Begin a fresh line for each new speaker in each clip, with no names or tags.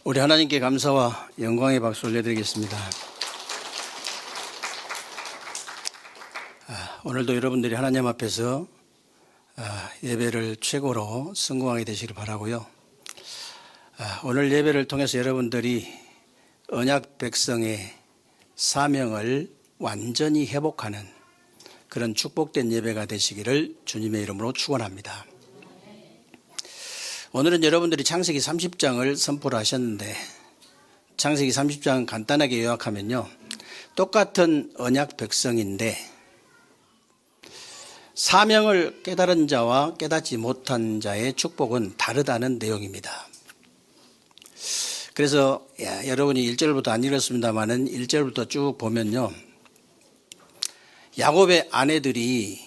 우리 하나님께 감사와 영광의 박수 올려드리겠습니다. 오늘도 여러분들이 하나님 앞에서 예배를 최고로 성공하게 되시길 바라고요. 오늘 예배를 통해서 여러분들이 언약 백성의 사명을 완전히 회복하는 그런 축복된 예배가 되시기를 주님의 이름으로 축원합니다. 오늘은 여러분들이 창세기 30장을 선포를 하셨는데, 창세기 30장 간단하게 요약하면요, 똑같은 언약 백성인데 사명을 깨달은 자와 깨닫지 못한 자의 축복은 다르다는 내용입니다. 그래서 여러분이 1절부터 안 읽었습니다만은 1절부터 쭉 보면요, 야곱의 아내들이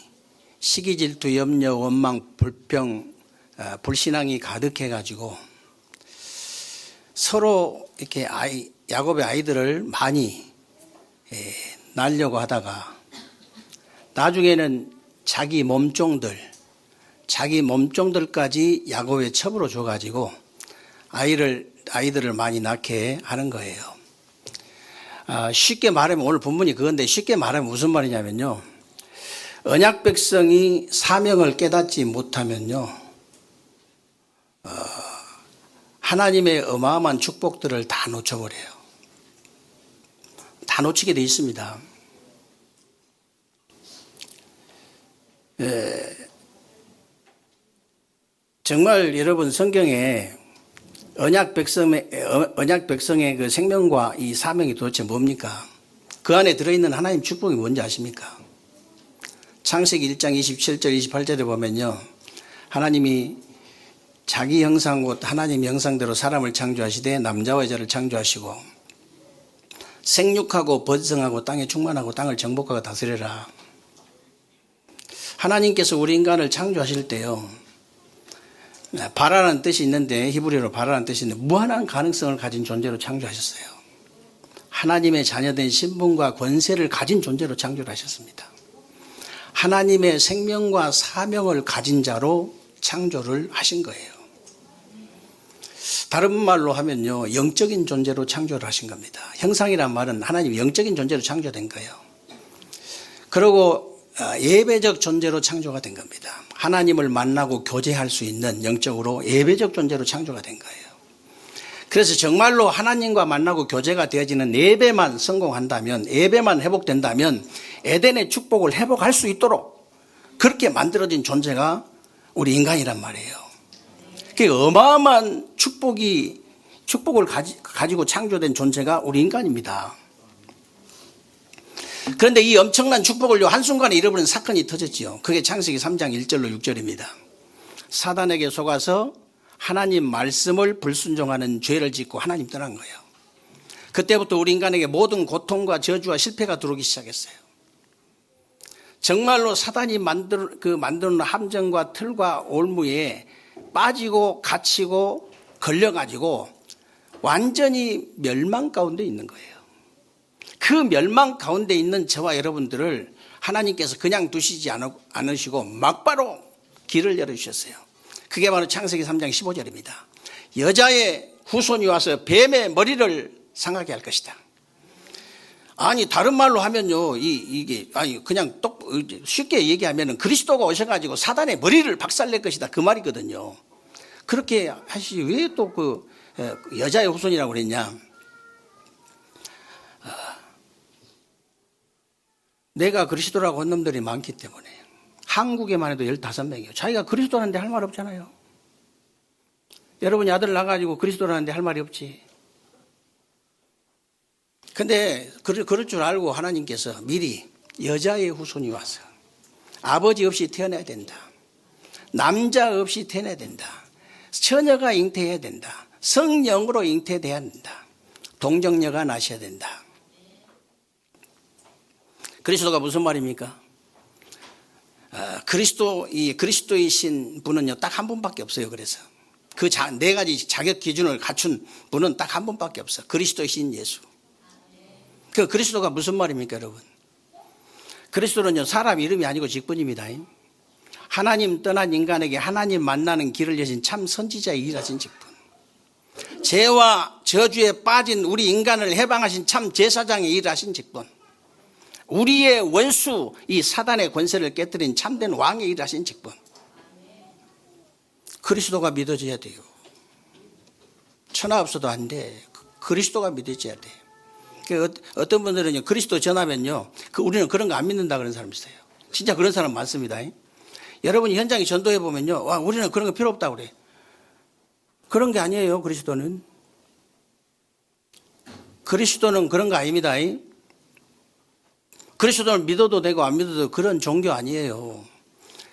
시기, 질투, 염려, 원망, 불평, 불신앙이 가득해가지고 서로 이렇게 야곱의 아이들을 많이 낳으려고 하다가 나중에는 자기 몸종들까지 야곱의 첩으로 줘가지고 아이들을 많이 낳게 하는 거예요. 쉽게 말하면 오늘 본문이 그건데, 쉽게 말하면 무슨 말이냐면요, 언약 백성이 사명을 깨닫지 못하면요, 하나님의 어마어마한 축복들을 다 놓쳐버려요. 다 놓치게 돼 있습니다. 정말 여러분, 성경에 언약 백성의 그 생명과 이 사명이 도대체 뭡니까? 그 안에 들어있는 하나님 축복이 뭔지 아십니까? 창세기 1장 27절 28절에 보면요, 하나님이 자기 형상 곧 하나님 형상대로 사람을 창조하시되 남자와 여자를 창조하시고 생육하고 번성하고 땅에 충만하고 땅을 정복하고 다스려라. 하나님께서 우리 인간을 창조하실 때요, 바라라는 뜻이 있는데, 히브리어로 바라라는 뜻이 있는데 무한한 가능성을 가진 존재로 창조하셨어요. 하나님의 자녀된 신분과 권세를 가진 존재로 창조를 하셨습니다. 하나님의 생명과 사명을 가진 자로 창조를 하신 거예요. 다른 말로 하면요, 영적인 존재로 창조를 하신 겁니다. 형상이란 말은 하나님 영적인 존재로 창조된 거예요. 그리고 예배적 존재로 창조가 된 겁니다. 하나님을 만나고 교제할 수 있는 영적으로 예배적 존재로 창조가 된 거예요. 그래서 정말로 하나님과 만나고 교제가 되어지는 예배만 성공한다면, 예배만 회복된다면 에덴의 축복을 회복할 수 있도록 그렇게 만들어진 존재가 우리 인간이란 말이에요. 그 어마어마한 축복을 가지고 창조된 존재가 우리 인간입니다. 그런데 이 엄청난 축복을 한순간에 잃어버린 사건이 터졌지요. 그게 창세기 3장 1절로 6절입니다. 사단에게 속아서 하나님 말씀을 불순종하는 죄를 짓고 하나님 떠난 거예요. 그때부터 우리 인간에게 모든 고통과 저주와 실패가 들어오기 시작했어요. 정말로 사단이 만드는 함정과 틀과 올무에 빠지고 갇히고 걸려가지고 완전히 멸망 가운데 있는 거예요. 그 멸망 가운데 있는 저와 여러분들을 하나님께서 그냥 두시지 않으시고 막바로 길을 열어주셨어요. 그게 바로 창세기 3장 15절입니다. 여자의 후손이 와서 뱀의 머리를 상하게 할 것이다. 아니, 다른 말로 하면요, 그냥 쉽게 얘기하면 그리스도가 오셔가지고 사단의 머리를 박살낼 것이다, 그 말이거든요. 그렇게 하시지 왜 또 여자의 후손이라고 그랬냐? 내가 그리스도라고 한 놈들이 많기 때문에. 한국에만 해도 15명이에요. 자기가 그리스도라는데 할 말 없잖아요. 여러분이 아들 낳아가지고 그리스도라는데 할 말이 없지. 근데 그럴 줄 알고 하나님께서 미리 여자의 후손이 와서 아버지 없이 태어나야 된다, 남자 없이 태어나야 된다, 처녀가 잉태해야 된다, 성령으로 잉태돼야 된다, 동정녀가 나셔야 된다. 그리스도가 무슨 말입니까? 그리스도이신 분은요, 딱 한 분밖에 없어요. 그래서 그 네 가지 자격 기준을 갖춘 분은 딱 한 분밖에 없어. 그리스도이신 예수. 그 그리스도가 무슨 말입니까, 여러분? 그리스도는요, 사람 이름이 아니고 직분입니다. 하나님 떠난 인간에게 하나님 만나는 길을 여신 참 선지자의 일하신 직분. 죄와 저주에 빠진 우리 인간을 해방하신 참 제사장의 일을 하신 직분, 우리의 원수 이 사단의 권세를 깨뜨린 참된 왕의 일을 하신 직분, 그리스도가 믿어져야 돼요. 천하 없어도 안 돼. 그리스도가 믿어져야 돼. 어떤 분들은 그리스도 전하면요, 우리는 그런 거 안 믿는다 그런 사람 있어요. 진짜 그런 사람 많습니다. 여러분이 현장에 전도해 보면요, 와, 우리는 그런 거 필요 없다고 그래. 그런 게 아니에요. 그리스도는 그런 거 아닙니다. 그리스도를 믿어도 되고 안 믿어도 그런 종교 아니에요.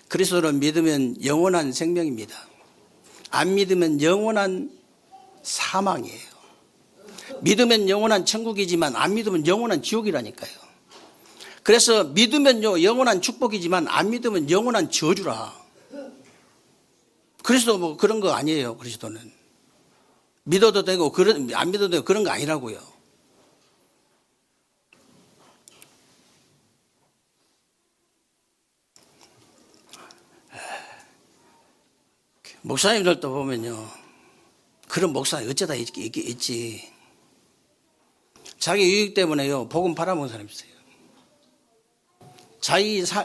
그리스도를 믿으면 영원한 생명입니다. 안 믿으면 영원한 사망이에요. 믿으면 영원한 천국이지만 안 믿으면 영원한 지옥이라니까요. 그래서 믿으면요 영원한 축복이지만 안 믿으면 영원한 저주라. 그리스도 뭐 그런 거 아니에요. 그리스도는 믿어도 되고 안 믿어도 되고 그런 거 아니라고요. 목사님들도 보면요, 그런 목사 어쩌다 있지. 자기 유익 때문에요 복음 팔아먹은 사람이 있어요.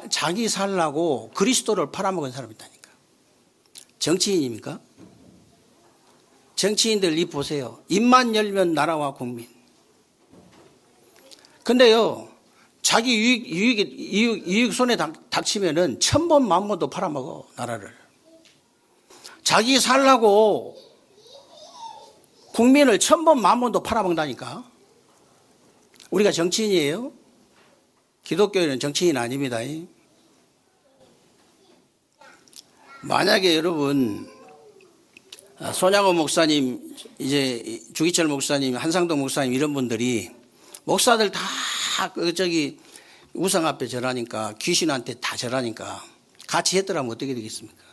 자기 살라고 그리스도를 팔아먹은 사람이 있다니까. 정치인입니까? 정치인들 입 보세요. 입만 열면 나라와 국민. 근데요, 자기 유익 손에 닥치면은 천번 만번도 팔아먹어 나라를. 자기 살라고 국민을 천번 만번도 팔아먹는다니까. 우리가 정치인이에요? 기독교인은 정치인 아닙니다. 만약에 여러분 손양호 목사님, 이제 주기철 목사님, 한상동 목사님 이런 분들이 목사들 다 우상 앞에 절하니까, 귀신한테 다 절하니까 같이 했더라면 어떻게 되겠습니까?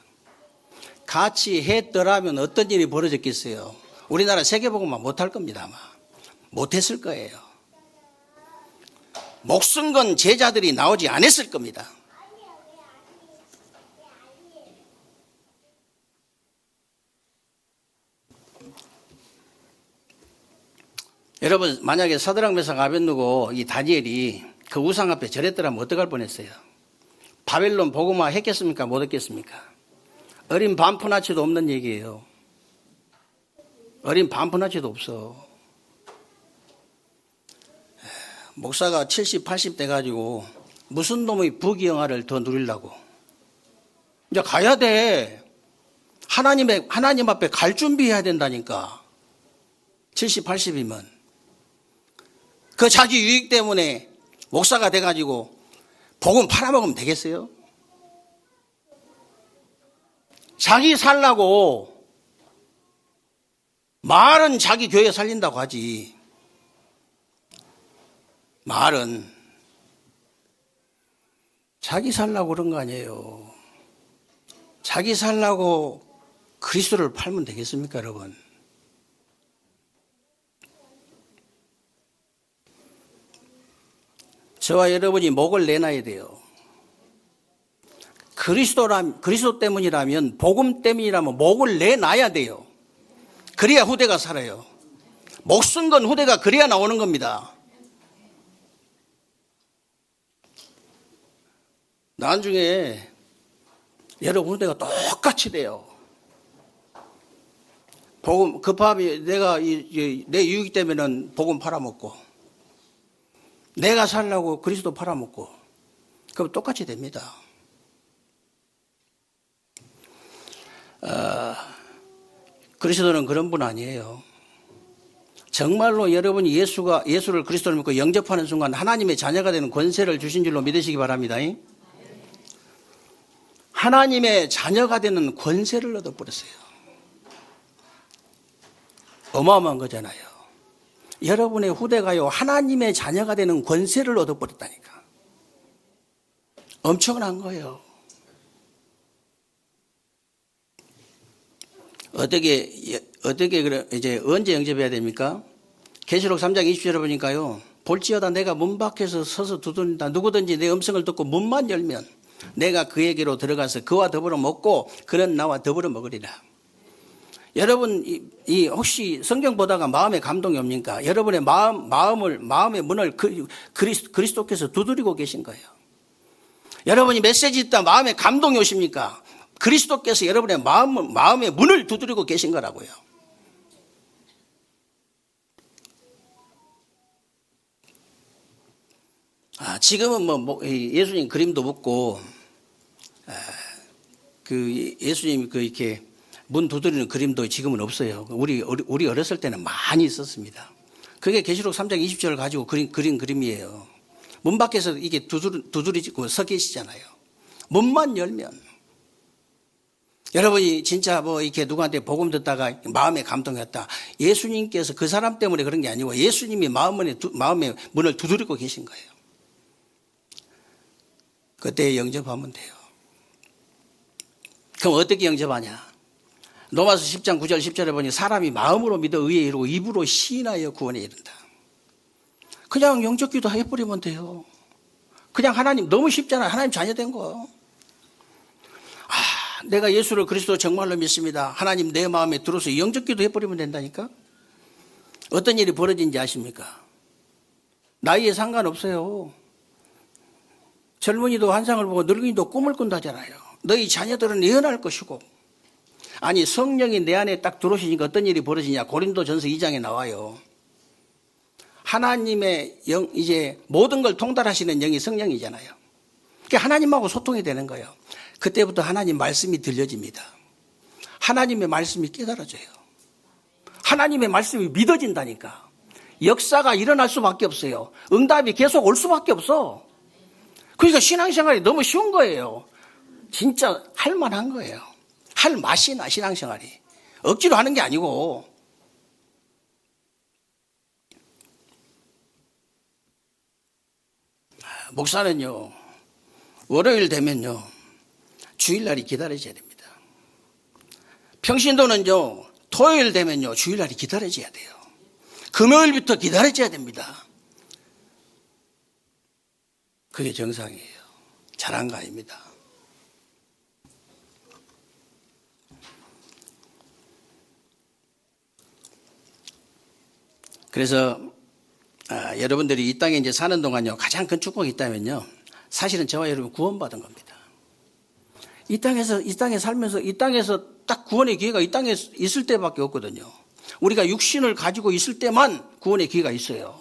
같이 했더라면 어떤 일이 벌어졌겠어요? 우리나라 세계복음만 못할 겁니다. 아마 못했을 거예요. 목숨 건 제자들이 나오지 않았을 겁니다. 여러분, 만약에 사드락 메삭 아벳느고 이 다니엘이 그 우상 앞에 절했더라면 어떡할 뻔했어요? 바벨론 복음화 했겠습니까? 못 했겠습니까? 어린 반푼아치도 없는 얘기예요. 어린 반푼아치도 없어. 목사가 70, 80 돼가지고 무슨 놈의 부귀영화를 더 누리려고. 이제 가야 돼. 하나님 앞에 갈 준비해야 된다니까. 70, 80이면. 그 자기 유익 때문에 목사가 돼가지고 복음 팔아먹으면 되겠어요? 자기 살라고 말은 자기 교회 살린다고 하지. 말은 자기 살라고 그런 거 아니에요. 자기 살라고 그리스도를 팔면 되겠습니까, 여러분? 저와 여러분이 목을 내놔야 돼요. 그리스도 때문이라면, 복음 때문이라면 목을 내놔야 돼요. 그래야 후대가 살아요. 목숨 건 후대가 그래야 나오는 겁니다. 나중에 여러분 후대가 똑같이 돼요. 복음 급하면 내가 내 유익 때문에는 복음 팔아먹고, 내가 살려고 그리스도 팔아먹고, 그럼 똑같이 됩니다. 그리스도는 그런 분 아니에요. 정말로 여러분이 예수를 그리스도를 믿고 영접하는 순간 하나님의 자녀가 되는 권세를 주신 줄로 믿으시기 바랍니다. 하나님의 자녀가 되는 권세를 얻어버렸어요. 어마어마한 거잖아요. 여러분의 후대가요, 하나님의 자녀가 되는 권세를 얻어버렸다니까. 엄청난 거예요. 어떻게 이제 언제 영접해야 됩니까? 계시록 3장 20절에 보니까요, 볼지어다 내가 문 밖에서 서서 두드린다. 누구든지 내 음성을 듣고 문만 열면 내가 그에게로 들어가서 그와 더불어 먹고 그는 나와 더불어 먹으리라. 여러분, 혹시 성경 보다가 마음에 감동이 옵니까? 여러분의 마음의 문을 그리스도께서 두드리고 계신 거예요. 여러분이 메시지 있다 마음에 감동이 오십니까? 그리스도께서 여러분의 마음의 문을 두드리고 계신 거라고요. 지금은 예수님 그림도 묻고, 예수님 이렇게 문 두드리는 그림도 지금은 없어요. 우리 어렸을 때는 많이 있었습니다. 그게 계시록 3장 20절을 가지고 그린 그림이에요. 문 밖에서 이게 두드리고 서 계시잖아요. 문만 열면. 여러분이 진짜 이렇게 누구한테 복음 듣다가 마음에 감동했다. 예수님께서 그 사람 때문에 그런 게 아니고 예수님이 마음의 문을 두드리고 계신 거예요. 그때 영접하면 돼요. 그럼 어떻게 영접하냐? 로마서 10장 9절 10절에 보니 사람이 마음으로 믿어 의에 이르고 입으로 시인하여 구원에 이른다. 그냥 영접기도 해버리면 돼요. 그냥 하나님 너무 쉽잖아요. 하나님 자녀된 거. 내가 예수를 그리스도 정말로 믿습니다. 하나님 내 마음에 들어서 영접기도 해버리면 된다니까. 어떤 일이 벌어진지 아십니까? 나이에 상관없어요. 젊은이도 환상을 보고 늙은이도 꿈을 꾼다잖아요. 너희 자녀들은 예언할 것이고. 아니 성령이 내 안에 딱 들어오시니까 어떤 일이 벌어지냐. 고린도전서 2장에 나와요. 하나님의 영, 이제 모든 걸 통달하시는 영이 성령이잖아요. 그러니까 하나님하고 소통이 되는 거예요. 그때부터 하나님 말씀이 들려집니다. 하나님의 말씀이 깨달아져요. 하나님의 말씀이 믿어진다니까. 역사가 일어날 수밖에 없어요. 응답이 계속 올 수밖에 없어. 그러니까 신앙생활이 너무 쉬운 거예요. 진짜 할 만한 거예요. 할 맛이 나, 신앙생활이. 억지로 하는 게 아니고. 목사는요, 월요일 되면요, 주일날이 기다려져야 됩니다. 평신도는요, 토요일 되면요, 주일날이 기다려져야 돼요. 금요일부터 기다려져야 됩니다. 그게 정상이에요. 잘한 거 아닙니다. 그래서 여러분들이 이 땅에 이제 사는 동안요, 가장 큰 축복이 있다면요, 사실은 저와 여러분 구원받은 겁니다. 이 땅에 살면서 이 땅에서 딱 구원의 기회가 이 땅에 있을 때밖에 없거든요. 우리가 육신을 가지고 있을 때만 구원의 기회가 있어요.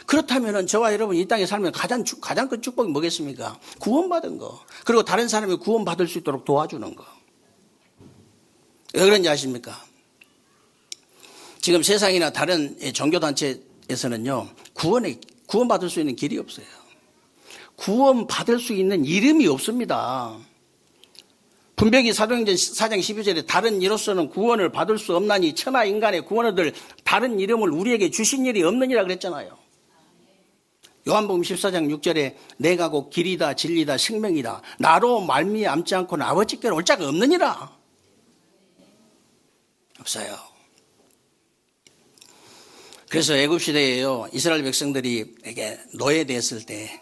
그렇다면은 저와 여러분 이 땅에 살면 가장 큰 축복이 뭐겠습니까? 구원받은 거. 그리고 다른 사람이 구원받을 수 있도록 도와주는 거. 왜 그런지 아십니까? 지금 세상이나 다른 종교단체에서는요, 구원받을 수 있는 길이 없어요. 구원받을 수 있는 이름이 없습니다. 분명히 사도행전 4장 12절에 다른 이로서는 구원을 받을 수 없나니 천하 인간의 구원을 얻을 다른 이름을 우리에게 주신 일이 없느니라 그랬잖아요. 요한복음 14장 6절에 내가 곧 길이다 진리다 생명이다 나로 말미암지 않고는 아버지께로 올 자가 없느니라. 없어요. 그래서 애굽시대에요, 이스라엘 백성들이 이게 노예됐을 때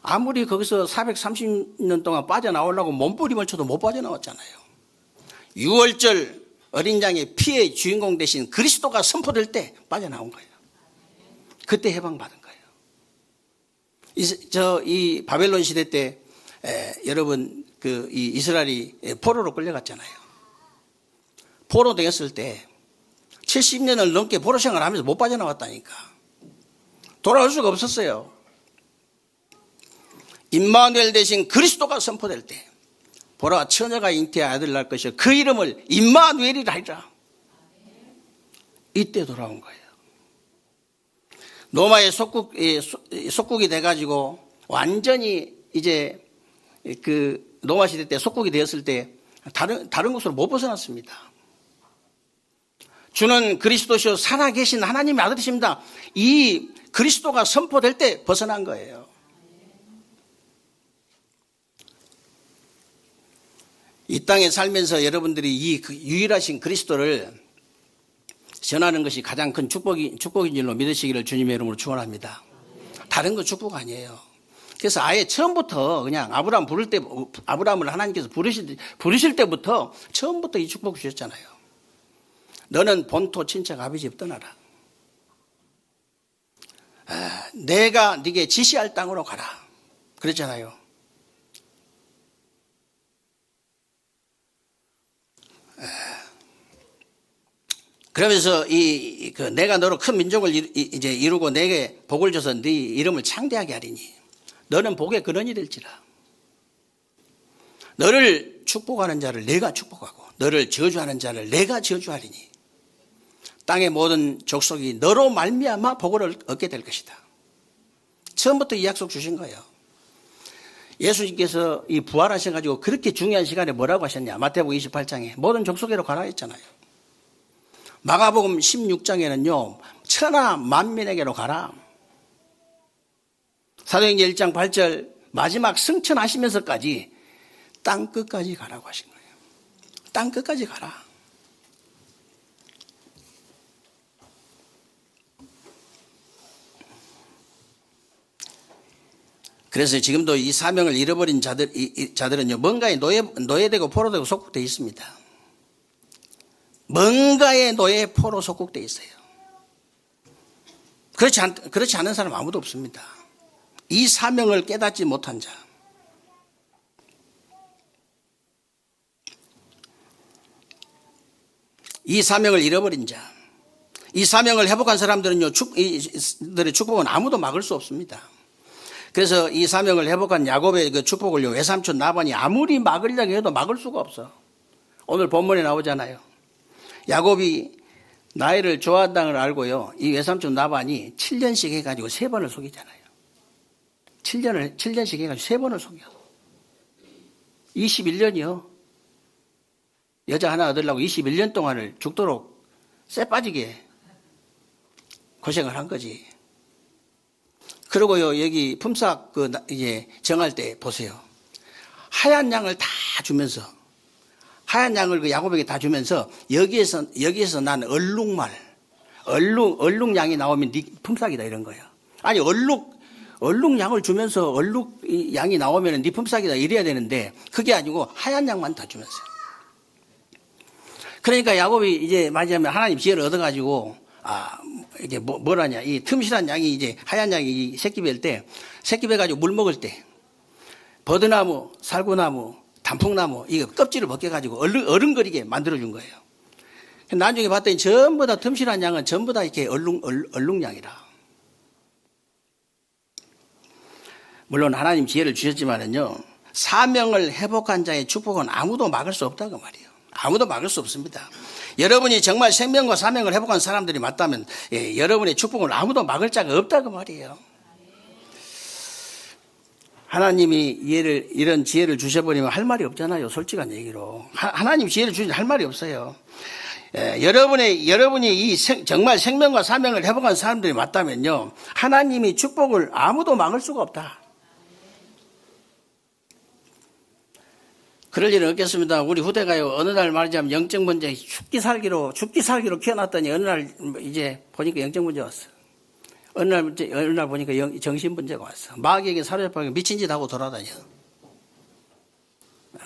아무리 거기서 430년 동안 빠져나오려고 몸부림을 쳐도 못 빠져나왔잖아요. 6월절 어린 양의 피의 주인공 대신 그리스도가 선포될 때 빠져나온 거예요. 그때 해방받은 거예요. 이 바벨론 시대 때 여러분 이 이스라엘이 포로로 끌려갔잖아요. 포로 되었을 때 70년을 넘게 포로 생활을 하면서 못 빠져나왔다니까. 돌아올 수가 없었어요. 임마누엘 대신 그리스도가 선포될 때 보라 처녀가 잉태해 아들을 낳을 것이요 그 이름을 임마누엘이라 하리라. 이때 돌아온 거예요. 로마의 속국이 돼가지고 완전히 이제 그 로마 시대 때 속국이 되었을 때 다른 곳으로 못 벗어났습니다. 주는 그리스도시요 살아계신 하나님의 아들이십니다. 이 그리스도가 선포될 때 벗어난 거예요. 이 땅에 살면서 여러분들이 이 유일하신 그리스도를 전하는 것이 가장 큰 축복인 줄로 믿으시기를 주님의 이름으로 축원합니다. 다른 거 축복 아니에요. 그래서 아예 처음부터 그냥 아브라함을 하나님께서 부르실 때부터 처음부터 이 축복 주셨잖아요. 너는 본토 친척 아비 집 떠나라. 내가 네게 지시할 땅으로 가라. 그랬잖아요. 그러면서 내가 너로 큰 민족을 이제 이루고 내게 복을 줘서 네 이름을 창대하게 하리니 너는 복의 근원이 될지라. 너를 축복하는 자를 내가 축복하고 너를 저주하는 자를 내가 저주하리니 땅의 모든 족속이 너로 말미암아 복을 얻게 될 것이다. 처음부터 이 약속 주신 거예요. 예수님께서 이 부활하셔가지고 그렇게 중요한 시간에 뭐라고 하셨냐. 마태복음 28장에 모든 족속에로 가라 했잖아요. 마가복음 16장에는요. 천하 만민에게로 가라. 사도행전 1장 8절 마지막 승천하시면서까지 땅 끝까지 가라고 하신 거예요. 땅 끝까지 가라. 그래서 지금도 이 사명을 잃어버린 자들은요, 뭔가에 노예되고 포로되고 속국되어 있습니다. 뭔가에 노예, 포로 속국되어 있어요. 그렇지 않은 사람 아무도 없습니다. 이 사명을 깨닫지 못한 자. 이 사명을 잃어버린 자. 이 사명을 회복한 사람들은요, 이들의 축복은 아무도 막을 수 없습니다. 그래서 이 사명을 회복한 야곱의 그 축복을요, 외삼촌 라반이 아무리 막으려고 해도 막을 수가 없어. 오늘 본문에 나오잖아요. 야곱이 나이를 좋아한다는 걸 알고요, 이 외삼촌 라반이 7년씩 해가지고 3번을 속이잖아요. 7년씩 해가지고 3번을 속여. 21년이요. 여자 하나 얻으려고 21년 동안을 죽도록 쇠 빠지게 고생을 한 거지. 그리고요, 여기 품삯 이제 정할 때 보세요. 하얀 양을 다 주면서, 하얀 양을 그 야곱에게 다 주면서 여기에서 난 얼룩 양이 나오면 네 품삯이다 이런 거예요. 아니, 얼룩 양을 주면서 얼룩 양이 나오면 네 품삯이다 이래야 되는데 그게 아니고 하얀 양만 다 주면서. 그러니까 야곱이 이제 마지막에 하나님 지혜를 얻어가지고 이게 뭐라냐, 이 틈실한 양이 이제 하얀 양이 새끼 뵐 때, 새끼 뵈가지고 물 먹을 때, 버드나무, 살구나무, 단풍나무, 이거 껍질을 벗겨가지고 어른거리게 만들어준 거예요. 나중에 봤더니 전부 다 틈실한 양은 전부 다 이렇게 얼룩양이라. 물론 하나님 지혜를 주셨지만은요, 사명을 회복한 자의 축복은 아무도 막을 수 없다고 말이에요. 아무도 막을 수 없습니다. 여러분이 정말 생명과 사명을 회복한 사람들이 맞다면 여러분의 축복을 아무도 막을 자가 없다고 말이에요. 하나님이 이런 지혜를 주셔버리면 할 말이 없잖아요. 솔직한 얘기로. 하나님 지혜를 주시면 할 말이 없어요. 여러분이 정말 생명과 사명을 회복한 사람들이 맞다면요, 하나님이 축복을 아무도 막을 수가 없다. 그럴 일은 없겠습니다. 우리 후대가요, 어느 날 말하자면 영적 문제, 죽기 살기로 키워놨더니 어느 날 이제 보니까 영적 문제 왔어. 어느 날 보니까 정신 문제가 왔어. 마귀에게 사로잡혀 미친 짓 하고 돌아다녀.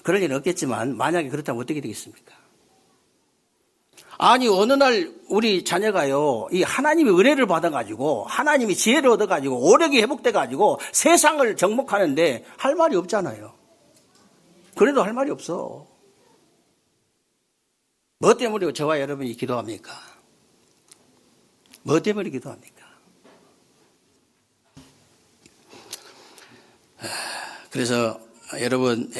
그럴 일은 없겠지만 만약에 그렇다면 어떻게 되겠습니까? 아니, 어느 날 우리 자녀가요, 이 하나님의 은혜를 받아가지고 하나님이 지혜를 얻어가지고 오력이 회복돼가지고 세상을 정복하는데 할 말이 없잖아요. 그래도 할 말이 없어. 뭐 때문에 저와 여러분이 기도합니까? 뭐 때문에 기도합니까? 그래서 여러분,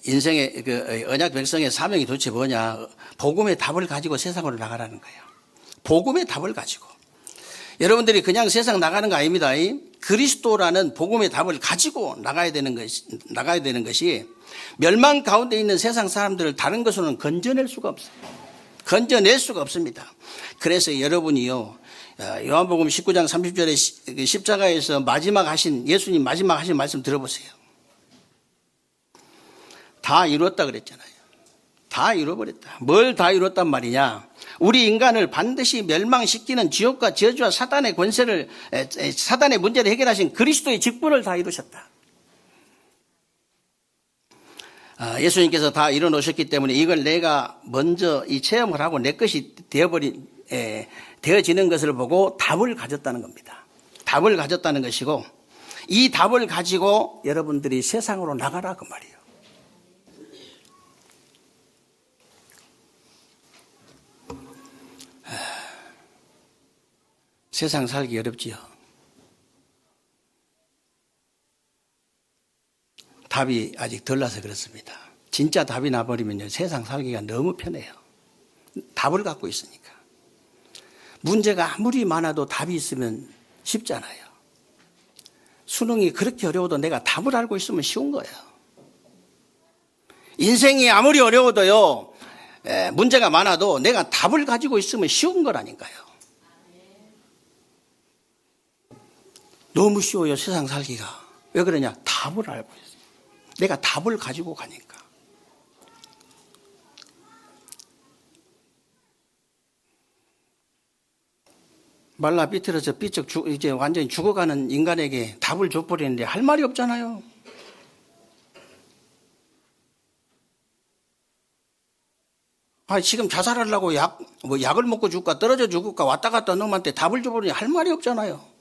인생의 언약 백성의 사명이 도대체 뭐냐? 복음의 답을 가지고 세상으로 나가라는 거예요. 복음의 답을 가지고. 여러분들이 그냥 세상 나가는 거 아닙니다. 그리스도라는 복음의 답을 가지고 나가야 되는 것이 멸망 가운데 있는 세상 사람들을 다른 것으로는 건져낼 수가 없어요. 건져낼 수가 없습니다. 그래서 여러분이요, 요한복음 19장 30절에 십자가에서 예수님 마지막 하신 말씀 들어보세요. 다 이루었다 그랬잖아요. 다 이루어버렸다. 뭘 다 이뤘단 말이냐? 우리 인간을 반드시 멸망시키는 지옥과 저주와 사단의 권세를, 사단의 문제를 해결하신 그리스도의 직분을 다 이루셨다. 예수님께서 다 이뤄놓으셨기 때문에 이걸 내가 먼저 이 체험을 하고 내 것이 되어지는 것을 보고 답을 가졌다는 겁니다. 답을 가졌다는 것이고, 이 답을 가지고 여러분들이 세상으로 나가라 그 말이에요. 세상 살기 어렵지요. 답이 아직 덜 나서 그렇습니다. 진짜 답이 나버리면요, 세상 살기가 너무 편해요. 답을 갖고 있으니까. 문제가 아무리 많아도 답이 있으면 쉽잖아요. 수능이 그렇게 어려워도 내가 답을 알고 있으면 쉬운 거예요. 인생이 아무리 어려워도요, 문제가 많아도 내가 답을 가지고 있으면 쉬운 거라니까요. 너무 쉬워요, 세상 살기가. 왜 그러냐? 답을 알고 있어요. 내가 답을 가지고 가니까. 말라 비틀어서 이제 완전히 죽어가는 인간에게 답을 줘버리는데 할 말이 없잖아요. 지금 자살하려고 약을 먹고 죽을까 떨어져 죽을까 왔다 갔다 놈한테 답을 줘버리니 할 말이 없잖아요.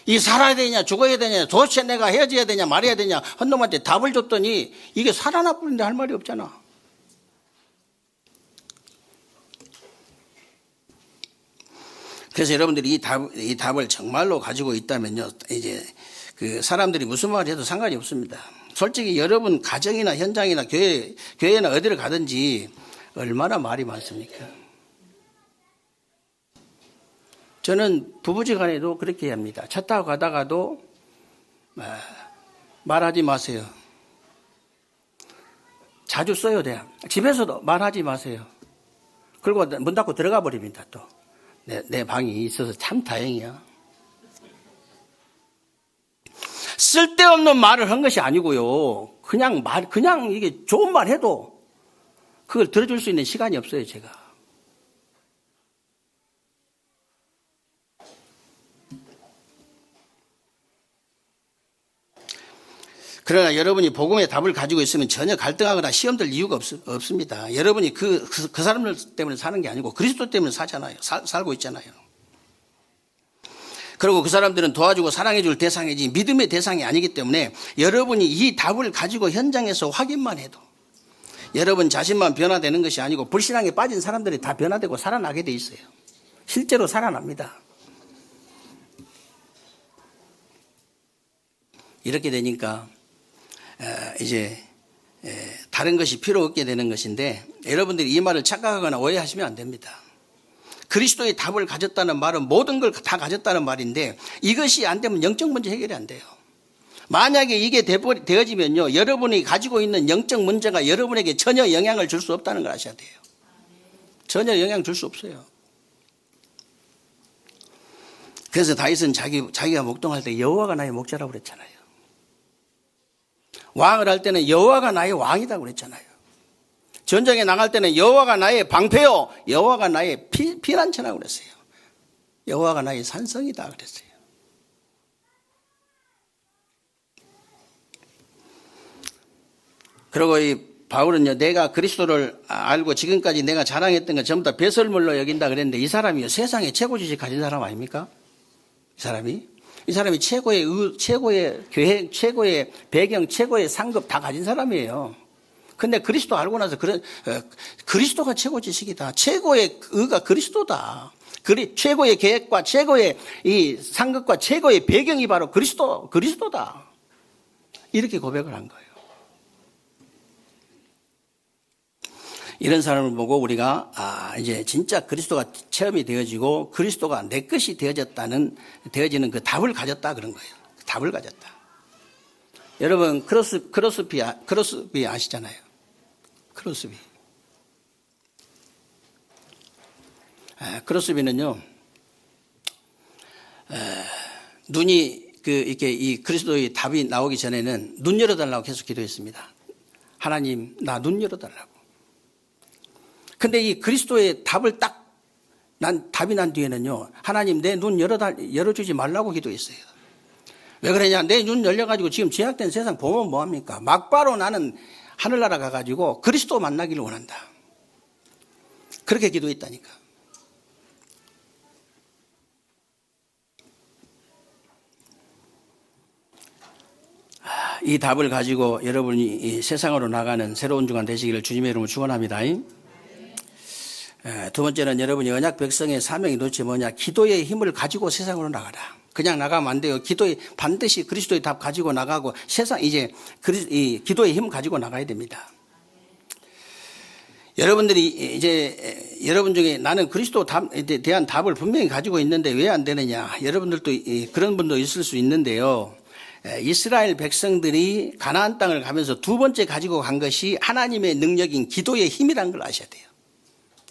이 살아야 되냐 죽어야 되냐 도대체 내가 헤어져야 되냐 말해야 되냐 한 놈한테 답을 줬더니 이게 살아나 버리는데 할 말이 없잖아. 그래서 여러분들이 이 답을 정말로 가지고 있다면요, 이제 그 사람들이 무슨 말을 해도 상관이 없습니다. 솔직히 여러분 가정이나 현장이나 교회나 어디를 가든지 얼마나 말이 많습니까? 저는 부부지간에도 그렇게 합니다. 차 타고 가다가도 말하지 마세요. 자주 써야 돼요. 집에서도 말하지 마세요. 그리고 문 닫고 들어가 버립니다. 또 내 방이 있어서 참 다행이야. 쓸데없는 말을 한 것이 아니고요. 그냥 이게 좋은 말 해도 그걸 들어줄 수 있는 시간이 없어요, 제가. 그러나 여러분이 복음의 답을 가지고 있으면 전혀 갈등하거나 시험될 이유가 없습니다. 여러분이 그 사람들 때문에 사는 게 아니고 그리스도 때문에 사잖아요. 살고 있잖아요. 그리고 그 사람들은 도와주고 사랑해줄 대상이지 믿음의 대상이 아니기 때문에 여러분이 이 답을 가지고 현장에서 확인만 해도 여러분 자신만 변화되는 것이 아니고 불신앙에 빠진 사람들이 다 변화되고 살아나게 돼 있어요. 실제로 살아납니다. 이렇게 되니까 이제 다른 것이 필요 없게 되는 것인데 여러분들이 이 말을 착각하거나 오해하시면 안 됩니다. 그리스도의 답을 가졌다는 말은 모든 걸 다 가졌다는 말인데 이것이 안 되면 영적 문제 해결이 안 돼요. 만약에 이게 되어지면요, 여러분이 가지고 있는 영적 문제가 여러분에게 전혀 영향을 줄 수 없다는 걸 아셔야 돼요. 전혀 영향 줄 수 없어요. 그래서 다윗은 자기가 목동할 때 여호와가 나의 목자라고 그랬잖아요. 왕을 할 때는 여호와가 나의 왕이라고 그랬잖아요. 전쟁에 나갈 때는 여호와가 나의 방패요, 여호와가 나의 피난처라고 그랬어요. 여호와가 나의 산성이다 그랬어요. 그리고 이 바울은요, 내가 그리스도를 알고 지금까지 내가 자랑했던 건 전부 다 배설물로 여긴다 그랬는데 이 사람이요, 세상에 최고 지식 가진 사람 아닙니까? 이 사람이 최고의 교회, 최고의 배경, 최고의 상급 다 가진 사람이에요. 근데 그리스도 알고 나서 그리스도가 최고 지식이다. 최고의 의가 그리스도다. 최고의 계획과 최고의 이 상급과 최고의 배경이 바로 그리스도다. 이렇게 고백을 한 거예요. 이런 사람을 보고 우리가 이제 진짜 그리스도가 체험이 되어지고 그리스도가 내 것이 되어지는 그 답을 가졌다 그런 거예요. 답을 가졌다. 여러분 크로스비 아시잖아요. 크로스비는요, 눈이 이렇게 이 그리스도의 답이 나오기 전에는 눈 열어달라고 계속 기도했습니다. 하나님, 나 눈 열어달라고. 근데 이 그리스도의 답을 답이 난 뒤에는요, 하나님 내 눈 열어주지 말라고 기도했어요. 왜 그러냐? 내 눈 열려가지고 지금 제약된 세상 보면 뭐합니까? 막바로 나는 하늘나라 가가지고 그리스도 만나기를 원한다. 그렇게 기도했다니까. 이 답을 가지고 여러분이 이 세상으로 나가는 새로운 주간 되시기를 주님의 이름으로 축원합니다. 두 번째는 여러분이 언약 백성의 사명이 도대체 뭐냐? 기도의 힘을 가지고 세상으로 나가라. 그냥 나가면 안 돼요. 기도에 반드시 그리스도의 답 가지고 나가고 세상 이제 이 기도의 힘 가지고 나가야 됩니다. 여러분들이 이제 여러분 중에 나는 그리스도 답에 대한 답을 분명히 가지고 있는데 왜 안 되느냐? 여러분들도 그런 분도 있을 수 있는데요. 이스라엘 백성들이 가나안 땅을 가면서 두 번째 가지고 간 것이 하나님의 능력인 기도의 힘이라는 걸 아셔야 돼요.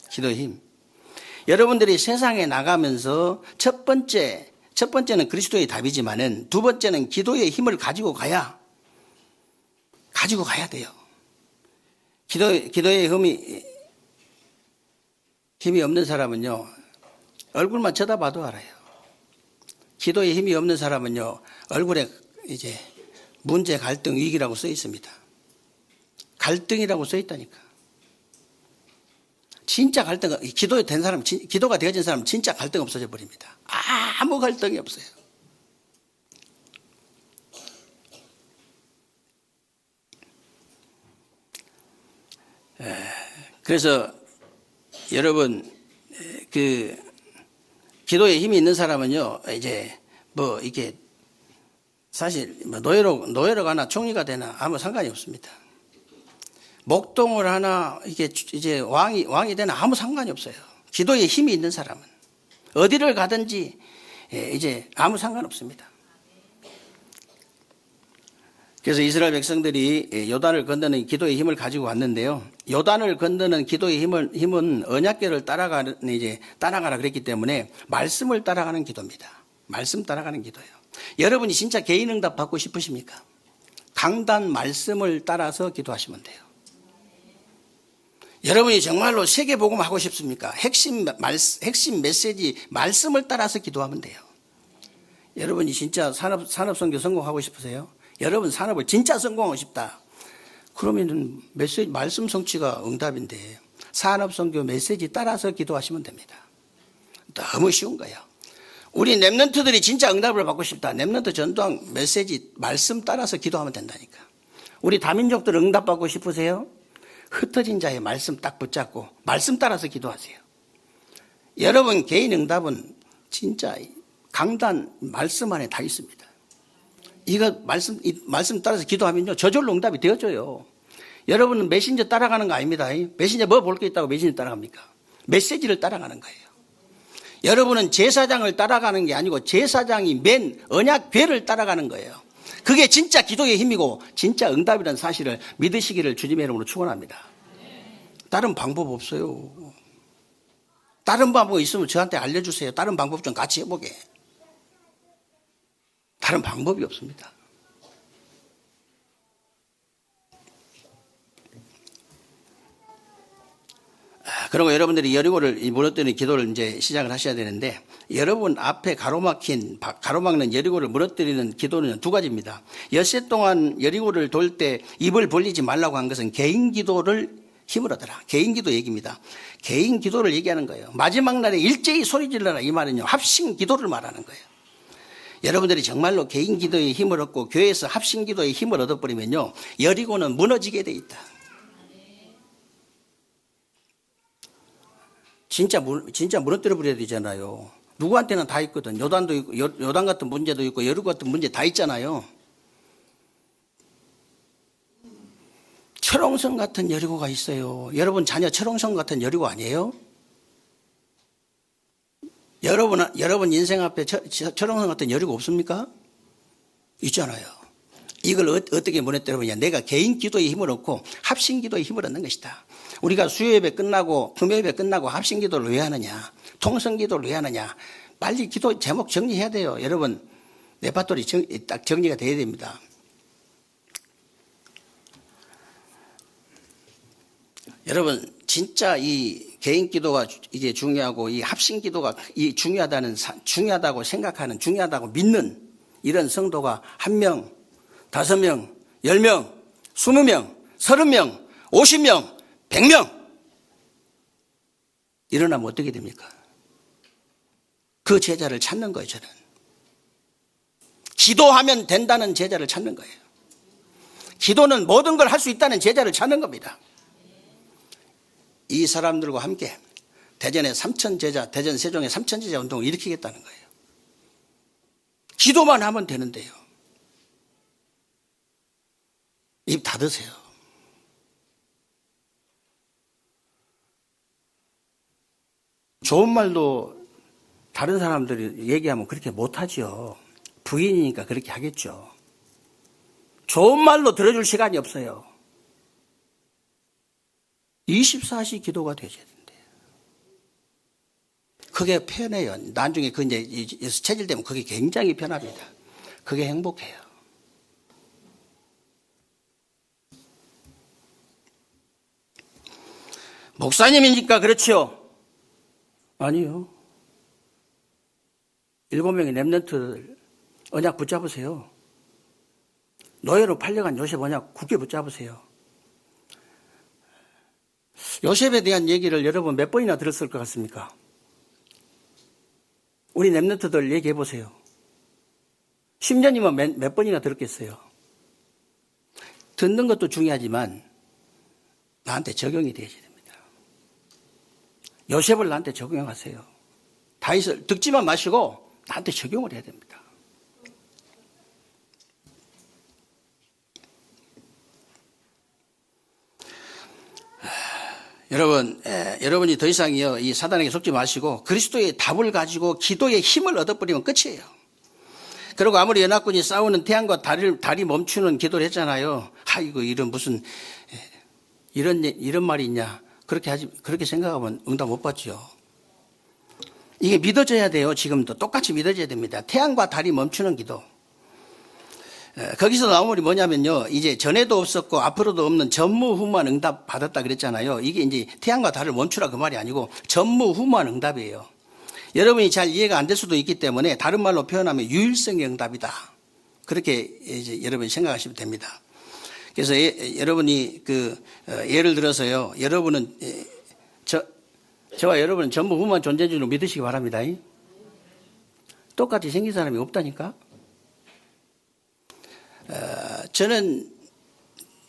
기도의 힘. 여러분들이 세상에 나가면서 첫 번째는 그리스도의 답이지만은 두 번째는 기도의 힘을 가지고 가야 돼요. 기도의 힘이 없는 사람은요, 얼굴만 쳐다봐도 알아요. 기도의 힘이 없는 사람은요, 얼굴에 이제 문제, 갈등, 위기라고 써 있습니다. 갈등이라고 써 있다니까. 진짜 갈등, 기도가 되어진 사람은 진짜 갈등 없어져 버립니다. 아무 갈등이 없어요. 그래서 여러분, 기도에 힘이 있는 사람은요, 이제 이게 사실 노예로 가나 총리가 되나 아무 상관이 없습니다. 목동을 하나 이제 왕이 되나 아무 상관이 없어요. 기도에 힘이 있는 사람은 어디를 가든지 이제 아무 상관없습니다. 그래서 이스라엘 백성들이 요단을 건너는 기도의 힘을 가지고 왔는데요. 요단을 건너는 기도의 힘은 언약궤를 따라가라 그랬기 때문에 말씀을 따라가는 기도입니다. 말씀 따라가는 기도예요. 여러분이 진짜 개인 응답 받고 싶으십니까? 강단 말씀을 따라서 기도하시면 돼요. 여러분이 정말로 세계복음 하고 싶습니까? 핵심 메시지 말씀을 따라서 기도하면 돼요. 여러분이 진짜 산업선교 성공하고 싶으세요? 여러분 산업을 진짜 성공하고 싶다. 그러면은 말씀 성취가 응답인데 산업선교 메시지 따라서 기도하시면 됩니다. 너무 쉬운 거예요. 우리 렘넌트들이 진짜 응답을 받고 싶다. 렘넌트 전도왕 메시지 말씀 따라서 기도하면 된다니까. 우리 다민족들 응답 받고 싶으세요? 흩어진 자의 말씀 딱 붙잡고 말씀 따라서 기도하세요. 여러분 개인 응답은 진짜 강단 말씀 안에 다 있습니다. 이거 말씀 따라서 기도하면요 저절로 응답이 되어져요. 여러분은 메신저 따라가는 거 아닙니다. 메신저 뭐 볼 게 있다고 메신저 따라갑니까? 메시지를 따라가는 거예요. 여러분은 제사장을 따라가는 게 아니고 제사장이 맨 언약궤를 따라가는 거예요. 그게 진짜 기도의 힘이고 진짜 응답이라는 사실을 믿으시기를 주님의 이름으로 축원합니다. 다른 방법 없어요. 다른 방법 있으면 저한테 알려주세요. 다른 방법 좀 같이 해보게. 다른 방법이 없습니다. 그리고 여러분들이 여리고를 무너뜨리는 기도를 이제 시작을 하셔야 되는데, 여러분 앞에 가로막는 여리고를 무너뜨리는 기도는 두 가지입니다. 엿새 동안 여리고를 돌 때 입을 벌리지 말라고 한 것은 개인 기도를 힘을 얻어라. 개인 기도 얘기입니다. 개인 기도를 얘기하는 거예요. 마지막 날에 일제히 소리 질러라 이 말은요 합심 기도를 말하는 거예요. 여러분들이 정말로 개인 기도에 힘을 얻고 교회에서 합심 기도에 힘을 얻어버리면요 여리고는 무너지게 돼 있다. 진짜 무너뜨려 버려야 되잖아요. 누구한테는 다 있거든. 요단도 있고, 요단 같은 문제도 있고, 여리고 같은 문제 다 있잖아요. 철옹성 같은 여리고가 있어요. 여러분 자녀 철옹성 같은 여리고 아니에요? 여러분 인생 앞에 철옹성 같은 여리고 없습니까? 있잖아요. 이걸 어떻게 무너뜨려 보냐. 내가 개인 기도에 힘을 얻고 합심 기도에 힘을 얻는 것이다. 우리가 수요예배 끝나고 금요예배 끝나고 합심 기도를 왜 하느냐, 통성 기도를 왜 하느냐. 빨리 기도 제목 정리해야 돼요. 여러분 레파토리 딱 정리가 돼야 됩니다. 여러분 진짜 이 개인 기도가 이게 중요하고 이 합심 기도가 중요하다고 생각하는, 중요하다고 믿는 이런 성도가 1명, 5명, 10명, 20명, 30명, 50명, 100명 일어나면 어떻게 됩니까? 그 제자를 찾는 거예요, 저는. 기도하면 된다는 제자를 찾는 거예요. 기도는 모든 걸 할 수 있다는 제자를 찾는 겁니다. 이 사람들과 함께 대전의 3,000제자, 대전 세종의 3,000제자 운동을 일으키겠다는 거예요. 기도만 하면 되는데요. 입 닫으세요. 좋은 말도 다른 사람들이 얘기하면 그렇게 못하죠. 부인이니까 그렇게 하겠죠. 좋은 말로 들어줄 시간이 없어요. 24시 기도가 되셔야 된대요. 그게 편해요. 나중에 그 이제 체질되면 그게 굉장히 편합니다. 그게 행복해요. 목사님이니까 그렇죠? 아니요. 7명의 렘넌트들 언약 붙잡으세요. 노예로 팔려간 요셉 언약 굳게 붙잡으세요. 요셉에 대한 얘기를 여러분 몇 번이나 들었을 것 같습니까? 우리 렘넌트들 얘기해 보세요. 10년이면 몇 번이나 들었겠어요? 듣는 것도 중요하지만 나한테 적용이 되어야 됩니다. 요셉을 나한테 적용하세요. 다윗을 듣지만 마시고 나한테 적용을 해야 됩니다. 여러분이 더 이상이요, 이 사단에게 속지 마시고 그리스도의 답을 가지고 기도의 힘을 얻어버리면 끝이에요. 그리고 아무리 연합군이 싸우는 태양과 달이 멈추는 기도를 했잖아요. 아이고, 이런 무슨 이런 말이 있냐? 그렇게 생각하면 응답 못 받죠. 이게 믿어져야 돼요. 지금도 똑같이 믿어져야 됩니다. 태양과 달이 멈추는 기도. 거기서 나온 말이 뭐냐면요, 이제 전에도 없었고 앞으로도 없는 전무후무한 응답 받았다 그랬잖아요. 이게 이제 태양과 달을 멈추라 그 말이 아니고 전무후무한 응답이에요. 여러분이 잘 이해가 안 될 수도 있기 때문에 다른 말로 표현하면 유일성의 응답이다. 그렇게 이제 여러분이 생각하시면 됩니다. 그래서 여러분이 예를 들어서요, 여러분은 저와 여러분은 전무후무한 존재인 줄 믿으시기 바랍니다. 똑같이 생긴 사람이 없다니까. 저는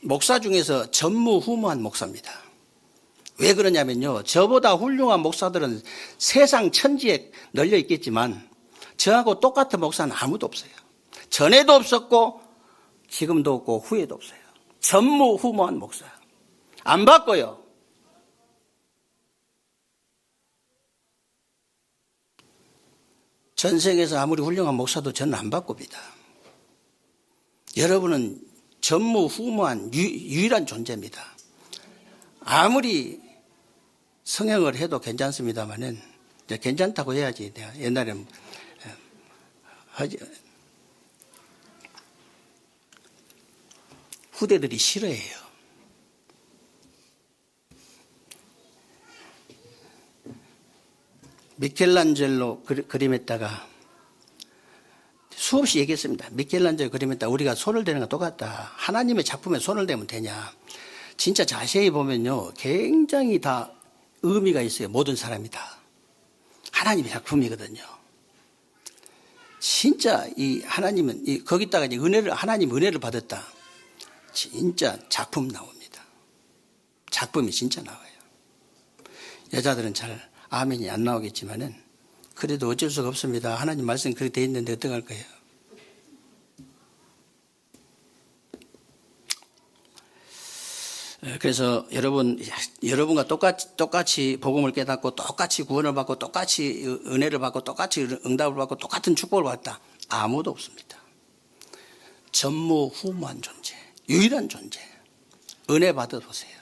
목사 중에서 전무후무한 목사입니다. 왜 그러냐면요, 저보다 훌륭한 목사들은 세상 천지에 널려 있겠지만 저하고 똑같은 목사는 아무도 없어요. 전에도 없었고 지금도 없고 후에도 없어요. 전무후무한 목사. 안 바꿔요. 전 세계에서 아무리 훌륭한 목사도 저는 안 바꿉니다. 여러분은 전무후무한 유일한 존재입니다. 아무리 성형을 해도 괜찮습니다만은 괜찮다고 해야지. 옛날에는 후대들이 싫어해요. 미켈란젤로 그림했다가 수없이 얘기했습니다. 미켈란젤로 그림했다. 우리가 손을 대는 건 똑같다. 하나님의 작품에 손을 대면 되냐. 진짜 자세히 보면요, 굉장히 다 의미가 있어요. 모든 사람이 다 하나님의 작품이거든요. 진짜 이 하나님은 거기다가 이제 하나님 은혜를 받았다. 진짜 작품 나옵니다. 작품이 진짜 나와요. 여자들은 잘 아멘이 안 나오겠지만은 그래도 어쩔 수가 없습니다. 하나님 말씀 그렇게 돼 있는데 어떡할 거예요? 그래서 여러분과 똑같이 복음을 깨닫고 똑같이 구원을 받고 똑같이 은혜를 받고 똑같이 응답을 받고 똑같은 축복을 받다. 아무도 없습니다. 전무후무한 존재, 유일한 존재. 은혜 받아보세요.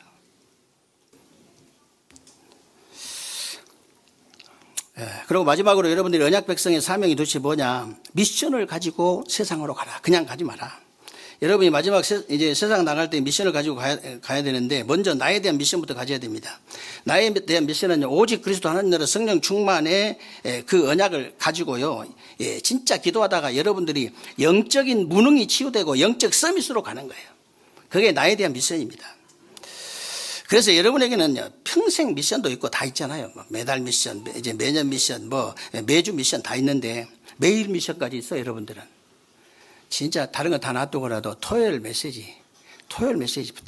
그리고 마지막으로 여러분들이 언약 백성의 사명이 도대체 뭐냐? 미션을 가지고 세상으로 가라. 그냥 가지 마라. 여러분이 마지막 이제 세상 나갈 때 미션을 가지고 가야 되는데 먼저 나에 대한 미션부터 가져야 됩니다. 나에 대한 미션은 오직 그리스도 하나님 나라 성령 충만의 그 언약을 가지고요. 예, 진짜 기도하다가 여러분들이 영적인 무능이 치유되고 영적 서밋으로 가는 거예요. 그게 나에 대한 미션입니다. 그래서 여러분에게는 평생 미션도 있고 다 있잖아요. 매달 미션, 이제 매년 미션, 매주 미션 다 있는데 매일 미션까지 있어요, 여러분들은. 진짜 다른 거 다 놔두고라도 토요일 메시지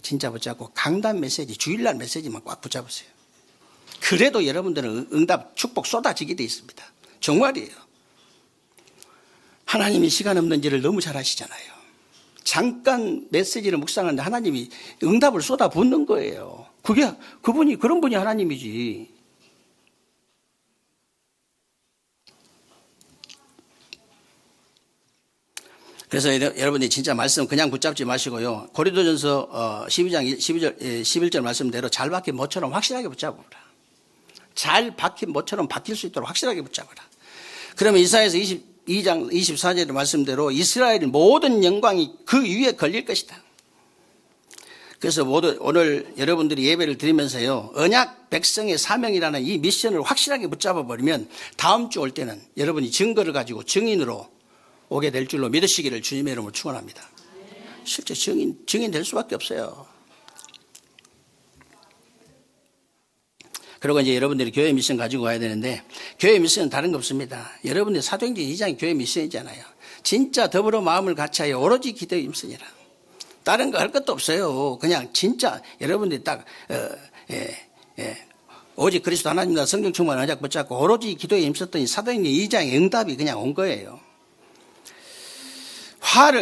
진짜 붙잡고 강단 메시지, 주일날 메시지만 꽉 붙잡으세요. 그래도 여러분들은 응답, 축복 쏟아지게 돼 있습니다. 정말이에요. 하나님이 시간 없는지를 너무 잘 아시잖아요. 잠깐 메시지를 묵상하는데 하나님이 응답을 쏟아붓는 거예요. 그런 분이 하나님이지. 그래서 여러분이 진짜 말씀 그냥 붙잡지 마시고요. 고린도전서 12장 11절 말씀대로 잘 박힌 모처럼 확실하게 붙잡으라. 잘 박힌 모처럼 박힐 수 있도록 확실하게 붙잡으라. 그러면 이사야서 22장 24절의 말씀대로 이스라엘의 모든 영광이 그 위에 걸릴 것이다. 그래서 오늘 여러분들이 예배를 드리면서요, 언약 백성의 사명이라는 이 미션을 확실하게 붙잡아 버리면 다음 주 올 때는 여러분이 증거를 가지고 증인으로 오게 될 줄로 믿으시기를 주님의 이름으로 축원합니다. 실제 증인 될 수밖에 없어요. 그리고 이제 여러분들이 교회 미션 가지고 가야 되는데, 교회 미션은 다른 거 없습니다. 여러분들이 사도행전 2장이 교회 미션이잖아요. 진짜 더불어 마음을 같이하여 오로지 기도의 임선이라. 다른 거 할 것도 없어요. 그냥 진짜 여러분들이 딱 오직 그리스도 하나님과 성령 충만 언약 붙잡고 오로지 기도에 임썼더니 사도행전 2장의 응답이 그냥 온 거예요.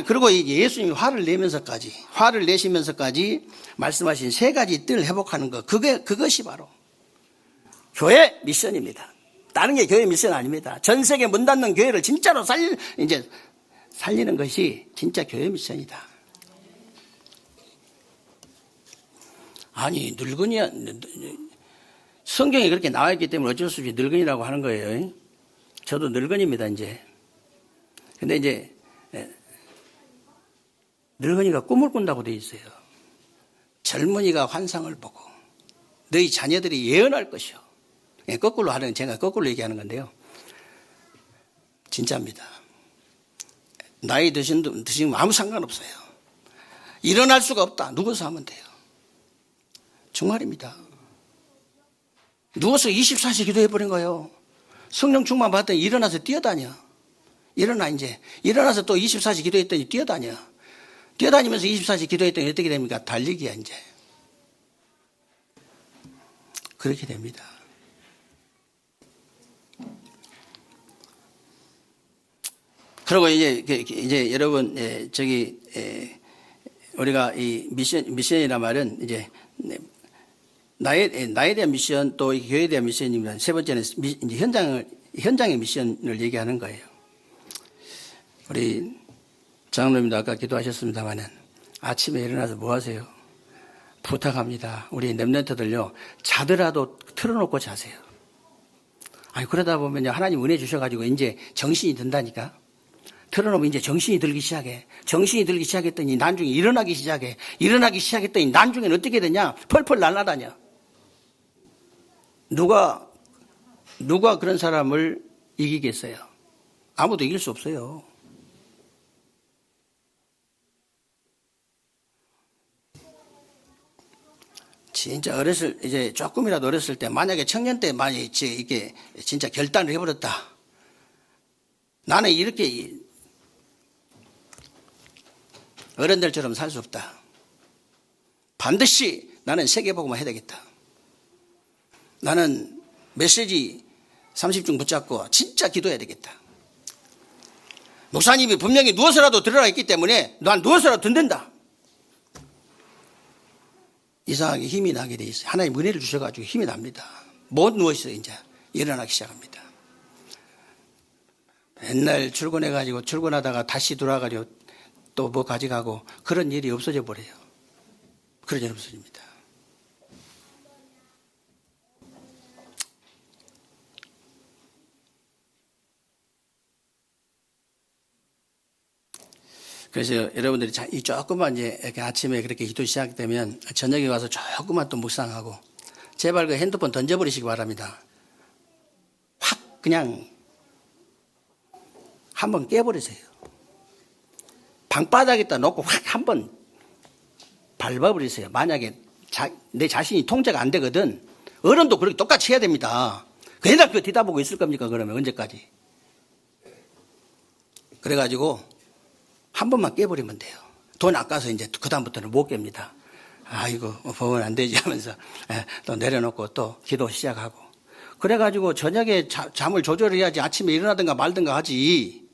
그리고 예수님이 화를 내시면서까지 말씀하신 세 가지 뜰을 회복하는 것, 그것이 바로 교회 미션입니다. 다른 게 교회 미션 아닙니다. 전 세계 문 닫는 교회를 진짜로 살리는 것이 진짜 교회 미션이다. 아니, 늙은이야. 성경에 그렇게 나와 있기 때문에 어쩔 수 없이 늙은이라고 하는 거예요. 저도 늙은입니다, 이제. 근데 이제, 늙은이가 꿈을 꾼다고 돼 있어요. 젊은이가 환상을 보고, 너희 자녀들이 예언할 것이요. 거꾸로 하는, 제가 거꾸로 얘기하는 건데요. 진짜입니다. 나이 드시면 아무 상관없어요. 일어날 수가 없다. 누워서 하면 돼요. 정말입니다. 누워서 24시간 기도해버린 거예요. 성령 충만 받더니 일어나서 뛰어다녀. 일어나서 또 24시간 기도했더니 뛰어다녀. 뛰어다니면서 24시간 기도했더니 어떻게 됩니까? 달리기야, 이제. 그렇게 됩니다. 그리고 이제 여러분, 우리가 이 미션이란 말은 이제 나에 대한 미션, 또 교회에 대한 미션입니다. 세 번째는 이제 현장의 미션을 얘기하는 거예요. 우리 장로님도 아까 기도하셨습니다만은 아침에 일어나서 뭐 하세요? 부탁합니다. 우리 랩런트들요, 자더라도 틀어놓고 자세요. 아니, 그러다 보면요, 하나님 은혜 주셔가지고 이제 정신이 든다니까. 틀어놓으면 이제 정신이 들기 시작해. 정신이 들기 시작했더니 나중에 일어나기 시작했더니 나중에는 어떻게 되냐? 펄펄 날아다녀. 누가 그런 사람을 이기겠어요? 아무도 이길 수 없어요. 진짜 이제 조금이라도 어렸을 때, 만약에 청년 때 많이 이게 진짜 결단을 해버렸다. 나는 이렇게 어른들처럼 살 수 없다. 반드시 나는 세계복음을 해야 되겠다. 나는 메시지 30중 붙잡고 진짜 기도해야 되겠다. 목사님이 분명히 누워서라도 들으라 했기 때문에 난 누워서라도 듣는다. 이상하게 힘이 나게 돼 있어요. 하나님 은혜를 주셔가지고 힘이 납니다. 못 누워있어요. 이제 일어나기 시작합니다. 맨날 출근해가지고 출근하다가 다시 돌아가려 또 뭐 가져가고 그런 일이 없어져 버려요. 그런 일 없어집니다. 그래서 여러분들이 이 조금만 이제 이렇게 아침에 그렇게 기도 시작되면 저녁에 와서 조금만 또 묵상하고 제발 그 핸드폰 던져버리시기 바랍니다. 확 그냥 한번 깨버리세요. 방바닥에다 놓고 확 한번 밟아버리세요. 만약에 내 자신이 통제가 안 되거든. 어른도 그렇게 똑같이 해야 됩니다. 그냥 그거 뒤다보고 있을 겁니까? 그러면 언제까지? 그래가지고 한 번만 깨버리면 돼요. 돈 아까워서 이제 그다음부터는 못 깹니다. 아이고 보면 안 되지 하면서 또 내려놓고 또 기도 시작하고. 그래가지고 저녁에 잠을 조절해야지 아침에 일어나든가 말든가 하지.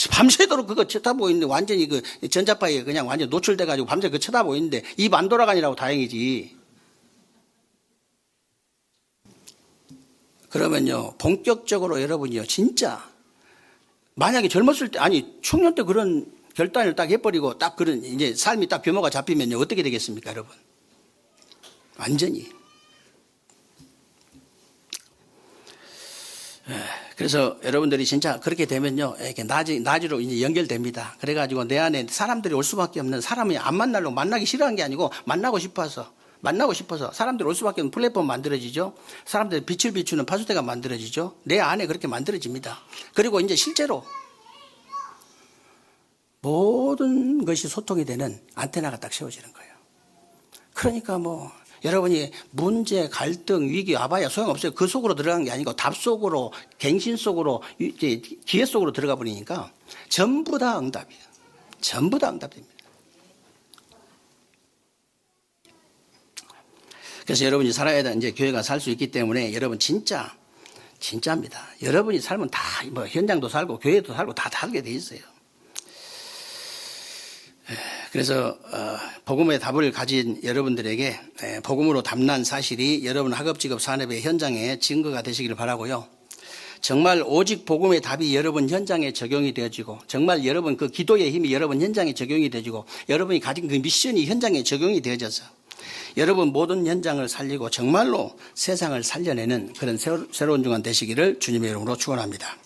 밤새도록 그거 쳐다보고 있는데 완전히 그 전자파에 그냥 완전 노출돼가지고 밤새 그거 쳐다보고 있는데 입 안 돌아가니라고 다행이지. 그러면요 본격적으로 여러분이요 진짜 만약에 젊었을 때 아니 청년 때 그런 결단을 딱 해버리고 딱 그런 이제 삶이 딱 규모가 잡히면요 어떻게 되겠습니까 여러분? 완전히. 그래서 여러분들이 진짜 그렇게 되면요 이렇게 나지로 이제 연결됩니다. 그래가지고 내 안에 사람들이 올 수밖에 없는 사람이 안 만나려고 만나기 싫어한 게 아니고 만나고 싶어서 사람들이 올 수밖에 없는 플랫폼 만들어지죠. 사람들이 빛을 비추는 파수대가 만들어지죠. 내 안에 그렇게 만들어집니다. 그리고 이제 실제로 모든 것이 소통이 되는 안테나가 딱 세워지는 거예요. 그러니까 뭐 여러분이 문제, 갈등, 위기 와봐야 소용없어요. 그 속으로 들어간 게 아니고 답 속으로, 갱신 속으로, 기회 속으로 들어가 버리니까 전부 다 응답이에요. 전부 다 응답입니다. 그래서 여러분이 살아야 되는 이제 교회가 살 수 있기 때문에 여러분 진짜입니다. 여러분이 살면 다 뭐 현장도 살고 교회도 살고 다 살게 돼 있어요. 그래서 복음의 답을 가진 여러분들에게 복음으로 담난 사실이 여러분 학업직업 산업의 현장에 증거가 되시기를 바라고요. 정말 오직 복음의 답이 여러분 현장에 적용이 되어지고 정말 여러분 그 기도의 힘이 여러분 현장에 적용이 되어지고 여러분이 가진 그 미션이 현장에 적용이 되어져서 여러분 모든 현장을 살리고 정말로 세상을 살려내는 그런 새로운 중간 되시기를 주님의 이름으로 축원합니다.